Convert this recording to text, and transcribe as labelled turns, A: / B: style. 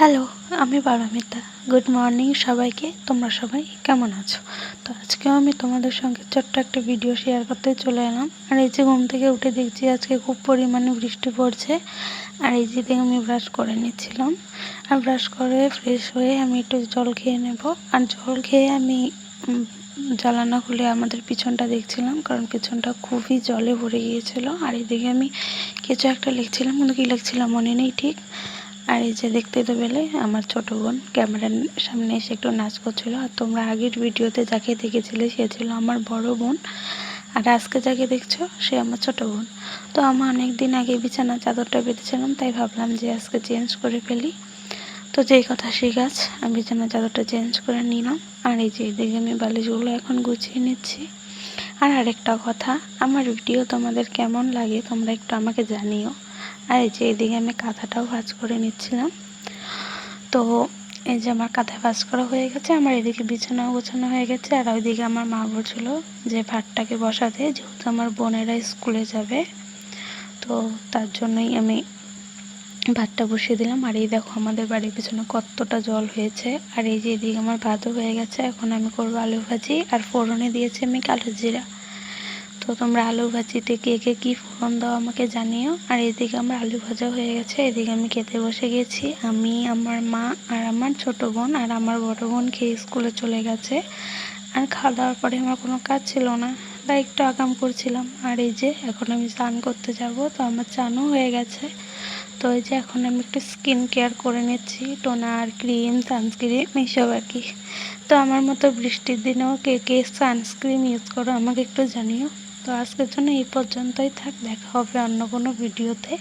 A: Hello, আমি Paromita. Good morning সবাইকে। তোমরা সবাই কেমন আছো? তো আজকেও আমি তোমাদের সঙ্গে ছোট্ট একটা ভিডিও শেয়ার করতে চলে এলাম। আর এই যে ঘুম থেকে উঠে দেখছি আজকে খুব পরিমাণে বৃষ্টি পড়ছে। আর এই যে আমি ব্রাশ করে নিচ্ছিলাম। আর ব্রাশ করে ফ্রেশ হয়ে আমি একটু জল খেয়ে নেব। আর জল খেয়ে আমি জানালা খুলে আমাদের পিছনটা দেখছিলাম, কারণ পিছনটা খুবই জলে ভরে গিয়েছিল। আর এদিকে আমি কিছু একটা লিখছিলাম, কিন্তু কী লিখছিলাম মনে নেই ঠিক। আর এই যে দেখতে তো পেলে আমার ছোট বোন ক্যামেরার সামনে এসে একটু নাচ করছিল। আর তোমরা আগের ভিডিওতে যাকে দেখেছিলে সে ছিল আমার বড় বোন, আর আজকে যাকে দেখছো সে আমার ছোট বোন। তো আমি অনেক দিন আগে বিছানার চাদরটা পেতেছিলাম, তাই ভাবলাম যে আজকে চেঞ্জ করে ফেলি। তো যেই কথা সেই কাজ, আমি বিছানার চাদরটা চেঞ্জ করে নিলাম। আর এই যে এদিকে আমি বালিশগুলো এখন গুছিয়ে নিচ্ছি। আর আরেকটা কথা, আমার ভিডিও তোমাদের কেমন লাগে তোমরা একটু আমাকে জানিও। আর এই যে এদিকে আমি কাঁথাটাও ভাঁজ করে নিচ্ছিলাম। তো এই যে আমার কাঁথায় ভাঁজ করা হয়ে গেছে, আমার এদিকে বিছানাও গোছানো হয়ে গেছে। আর ওইদিকে আমার মা বলছিল যে ভাতটাকে বসাতে, যেহেতু আমার বোনেরা স্কুলে যাবে, তো তার জন্যই আমি ভাতটা বসিয়ে দিলাম। আর এই দেখো আমাদের বাড়ির পিছনে কতটা জল হয়েছে। আর এই যে এদিকে আমার ভাতও হয়ে গেছে। এখন আমি করবো আলু ভাজি, আর ফোড়নে দিয়েছি আমি কালো জিরা। তো তোমরা আলু ভাজিতে কে কে কী ফোড়ন দাও আমাকে জানিও। আর এদিকে আমার আলু ভাজা হয়ে গেছে, এদিকে আমি খেতে বসে গেছি। আমি, আমার মা আর আমার ছোট বোন। আর আমার বড় বোন খেয়ে স্কুলে চলে গেছে। আর খাওয়া দাওয়ার পরে আমার কোনো কাজ ছিল না, তাই একটু আকাম করছিলাম। আর এই যে এখন আমি স্নান করতে যাব, তো আমার চানও হয়ে গেছে। তো এই যে এখন আমি একটু স্কিন কেয়ার করে নিচ্ছি, টোনার, ক্রিম, সানস্ক্রিন এইসব আর কি। তো আমার মতো বৃষ্টির দিনেও কে কে সানস্ক্রিন ইউজ করো আমাকে একটু জানিও। তো আজকের জন্য এই পর্যন্তই থাক, দেখা হবে অন্য কোনো ভিডিওতে।